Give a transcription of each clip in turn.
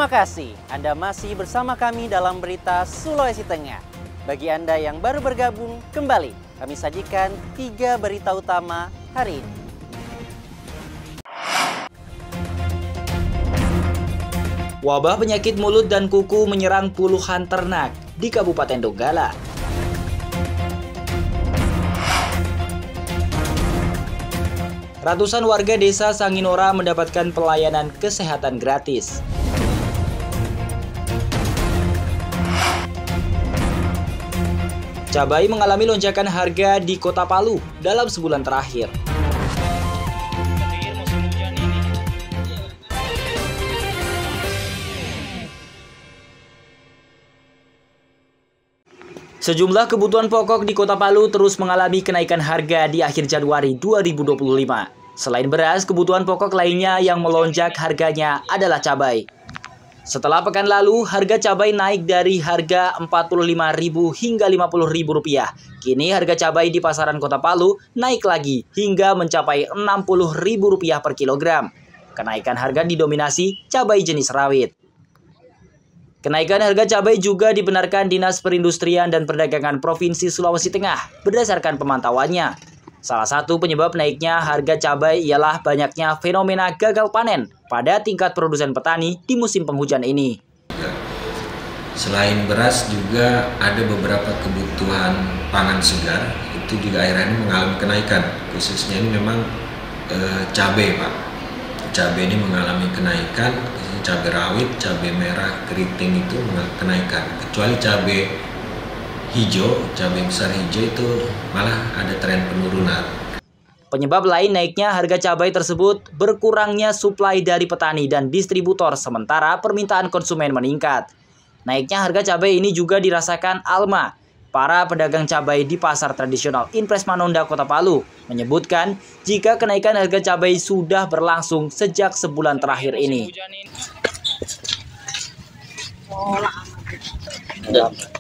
Terima kasih Anda masih bersama kami dalam berita Sulawesi Tengah. Bagi Anda yang baru bergabung, kembali kami sajikan 3 berita utama hari ini. Wabah penyakit mulut dan kuku menyerang puluhan ternak di Kabupaten Donggala. Ratusan warga desa Sanginora mendapatkan pelayanan kesehatan gratis. Cabai mengalami lonjakan harga di Kota Palu dalam sebulan terakhir. Sejumlah kebutuhan pokok di Kota Palu terus mengalami kenaikan harga di akhir Januari 2025. Selain beras, kebutuhan pokok lainnya yang melonjak harganya adalah cabai. Setelah pekan lalu, harga cabai naik dari harga Rp45.000 hingga Rp50.000. Kini harga cabai di pasaran Kota Palu naik lagi hingga mencapai Rp60.000 per kilogram. Kenaikan harga didominasi cabai jenis rawit. Kenaikan harga cabai juga dibenarkan Dinas Perindustrian dan Perdagangan Provinsi Sulawesi Tengah berdasarkan pemantauannya. Salah satu penyebab naiknya harga cabai ialah banyaknya fenomena gagal panen pada tingkat produsen petani di musim penghujan ini. Selain beras juga ada beberapa kebutuhan pangan segar, itu juga akhir-akhir ini mengalami kenaikan. Khususnya ini memang cabai, Pak. Cabai ini mengalami kenaikan, cabai rawit, cabai merah, keriting itu mengalami kenaikan. Kecuali cabai hijau, cabai besar hijau itu malah ada tren penurunan. Penyebab lain naiknya harga cabai tersebut berkurangnya suplai dari petani dan distributor sementara permintaan konsumen meningkat. Naiknya harga cabai ini juga dirasakan Alma. Para pedagang cabai di pasar tradisional Impres Manonda Kota Palu menyebutkan jika kenaikan harga cabai sudah berlangsung sejak sebulan terakhir ini.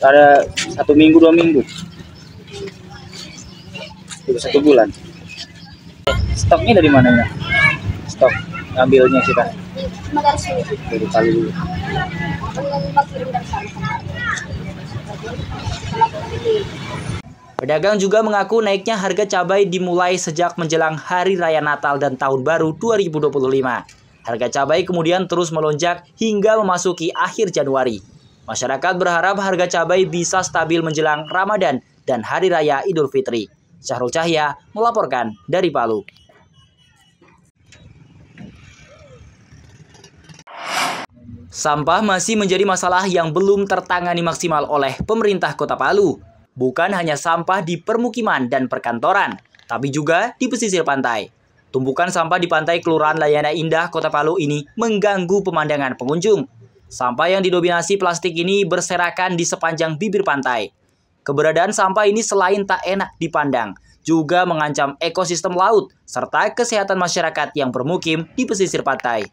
Ada 1 minggu 2 minggu, 1 bulan. Stoknya dari mana ya? Stok ngambilnya kita dari Palu dulu. Pedagang juga mengaku naiknya harga cabai dimulai sejak menjelang Hari Raya Natal dan Tahun Baru 2025. Harga cabai kemudian terus melonjak hingga memasuki akhir Januari. Masyarakat berharap harga cabai bisa stabil menjelang Ramadan dan Hari Raya Idul Fitri. Syahrul Cahya melaporkan dari Palu. Sampah masih menjadi masalah yang belum tertangani maksimal oleh pemerintah Kota Palu. Bukan hanya sampah di permukiman dan perkantoran, tapi juga di pesisir pantai. Tumpukan sampah di pantai Kelurahan Layana Indah, Kota Palu ini mengganggu pemandangan pengunjung. Sampah yang didominasi plastik ini berserakan di sepanjang bibir pantai. Keberadaan sampah ini selain tak enak dipandang, juga mengancam ekosistem laut serta kesehatan masyarakat yang bermukim di pesisir pantai.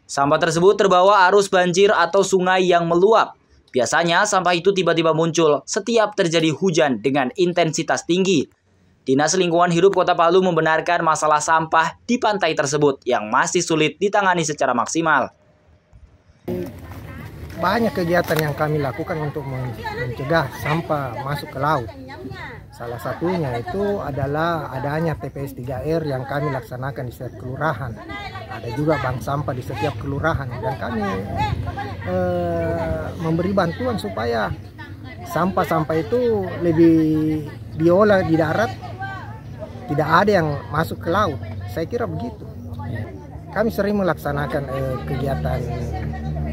Sampah tersebut terbawa arus banjir atau sungai yang meluap. Biasanya sampah itu tiba-tiba muncul setiap terjadi hujan dengan intensitas tinggi. Dinas Lingkungan Hidup Kota Palu membenarkan masalah sampah di pantai tersebut yang masih sulit ditangani secara maksimal. Banyak kegiatan yang kami lakukan untuk mencegah sampah masuk ke laut. Salah satunya itu adalah adanya TPS 3R yang kami laksanakan di setiap kelurahan. Ada juga bank sampah di setiap kelurahan dan kami memberi bantuan supaya sampah-sampah itu lebih diolah di darat, tidak ada yang masuk ke laut. Saya kira begitu. Kami sering melaksanakan kegiatan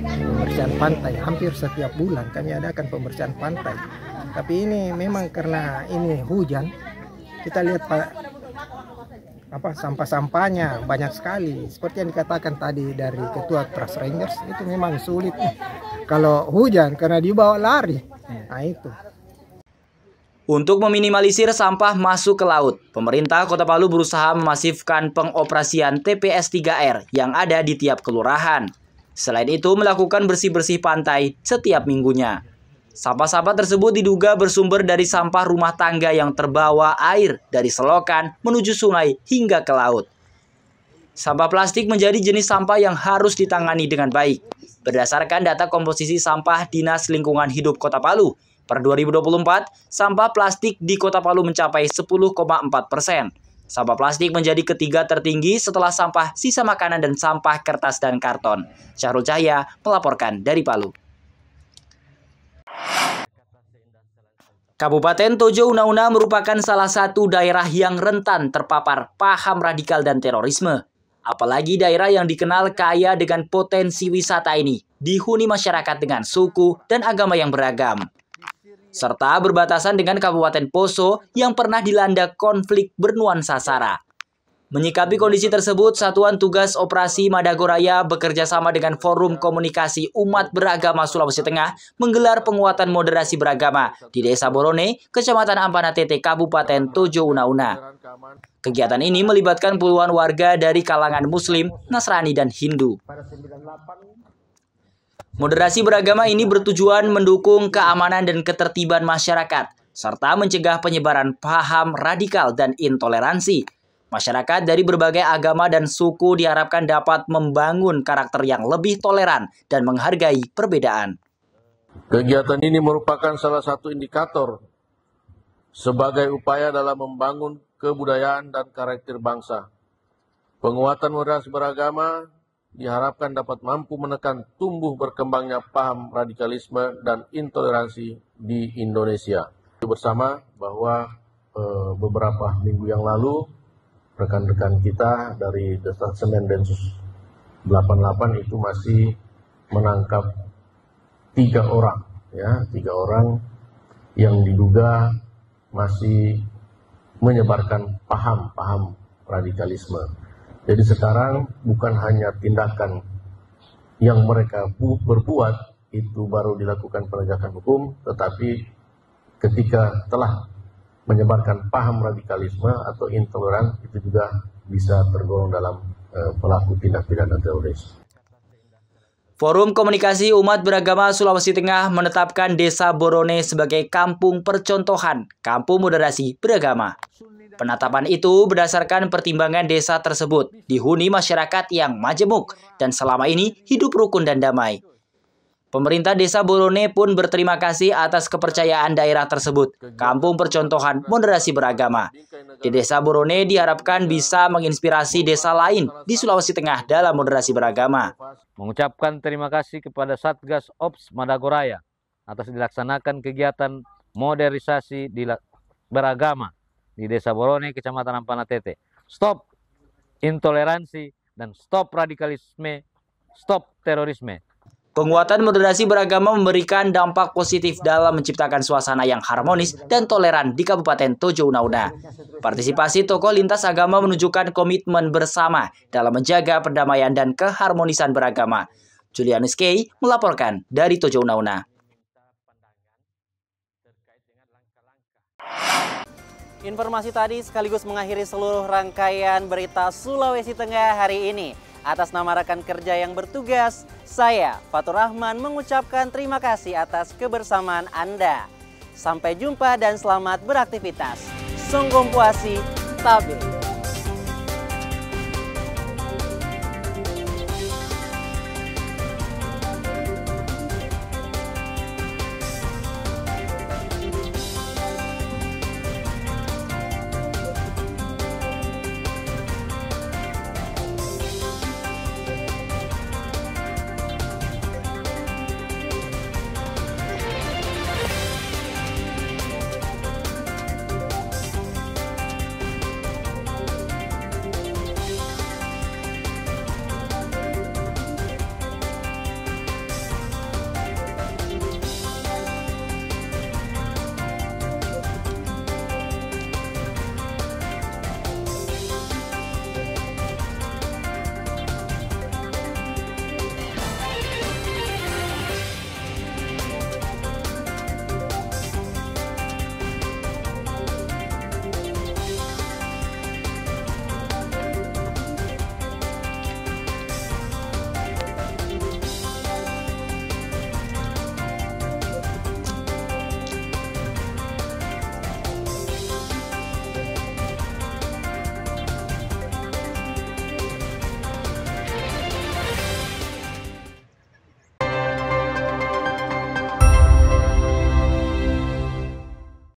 pembersihan pantai hampir setiap bulan. Kami adakan pembersihan pantai. Tapi ini memang karena ini hujan, kita lihat sampah-sampahnya banyak sekali. Seperti yang dikatakan tadi dari Ketua Trust Rangers, itu memang sulit kalau hujan karena dibawa lari. Nah itu. Untuk meminimalisir sampah masuk ke laut, pemerintah Kota Palu berusaha memasifkan pengoperasian TPS 3R yang ada di tiap kelurahan. Selain itu, melakukan bersih-bersih pantai setiap minggunya. Sampah-sampah tersebut diduga bersumber dari sampah rumah tangga yang terbawa air dari selokan menuju sungai hingga ke laut. Sampah plastik menjadi jenis sampah yang harus ditangani dengan baik. Berdasarkan data komposisi sampah Dinas Lingkungan Hidup Kota Palu, per 2024, sampah plastik di Kota Palu mencapai 10,4%. Sampah plastik menjadi ketiga tertinggi setelah sampah sisa makanan dan sampah kertas dan karton. Syahrul Cahya melaporkan dari Palu. Kabupaten Tojo Una-Una merupakan salah satu daerah yang rentan terpapar paham radikal dan terorisme. Apalagi daerah yang dikenal kaya dengan potensi wisata ini dihuni masyarakat dengan suku dan agama yang beragam, serta berbatasan dengan Kabupaten Poso yang pernah dilanda konflik bernuansa SARA. Menyikapi kondisi tersebut, Satuan Tugas Operasi Madagoraya bekerja sama dengan Forum Komunikasi Umat Beragama Sulawesi Tengah menggelar penguatan moderasi beragama di Desa Borone, Kecamatan Ampana Tete, Kabupaten Tojo Una-Una. Kegiatan ini melibatkan puluhan warga dari kalangan Muslim, Nasrani, dan Hindu. Moderasi beragama ini bertujuan mendukung keamanan dan ketertiban masyarakat, serta mencegah penyebaran paham radikal dan intoleransi. Masyarakat dari berbagai agama dan suku diharapkan dapat membangun karakter yang lebih toleran dan menghargai perbedaan. Kegiatan ini merupakan salah satu indikator sebagai upaya dalam membangun kebudayaan dan karakter bangsa. Penguatan moderasi beragama diharapkan dapat mampu menekan tumbuh berkembangnya paham radikalisme dan intoleransi di Indonesia. Bersama bahwa beberapa minggu yang lalu rekan-rekan kita dari Detasemen Densus 88 itu masih menangkap 3 orang, ya, 3 orang yang diduga masih menyebarkan paham radikalisme. Jadi sekarang bukan hanya tindakan yang mereka berbuat itu baru dilakukan penegakan hukum, tetapi ketika telah menyebarkan paham radikalisme atau intoleran itu juga bisa tergolong dalam pelaku tindak pidana teroris. Forum Komunikasi Umat Beragama Sulawesi Tengah menetapkan Desa Borone sebagai kampung percontohan kampung moderasi beragama. Penetapan itu berdasarkan pertimbangan desa tersebut dihuni masyarakat yang majemuk dan selama ini hidup rukun dan damai. Pemerintah Desa Borone pun berterima kasih atas kepercayaan daerah tersebut, kampung percontohan moderasi beragama. Di Desa Borone diharapkan bisa menginspirasi desa lain di Sulawesi Tengah dalam moderasi beragama. Mengucapkan terima kasih kepada Satgas Ops Madagoraya atas dilaksanakan kegiatan modernisasi beragama di Desa Borone, Kecamatan Ampana Tete. Stop intoleransi dan stop radikalisme, stop terorisme. Penguatan moderasi beragama memberikan dampak positif dalam menciptakan suasana yang harmonis dan toleran di Kabupaten Tojo Una-Una. Partisipasi tokoh lintas agama menunjukkan komitmen bersama dalam menjaga perdamaian dan keharmonisan beragama. Julianus K. melaporkan dari Tojo Una-Una. Informasi tadi sekaligus mengakhiri seluruh rangkaian berita Sulawesi Tengah hari ini. Atas nama rekan kerja yang bertugas, saya Fatur Rahman mengucapkan terima kasih atas kebersamaan Anda. Sampai jumpa dan selamat beraktivitas. Songgom puasi, tabe.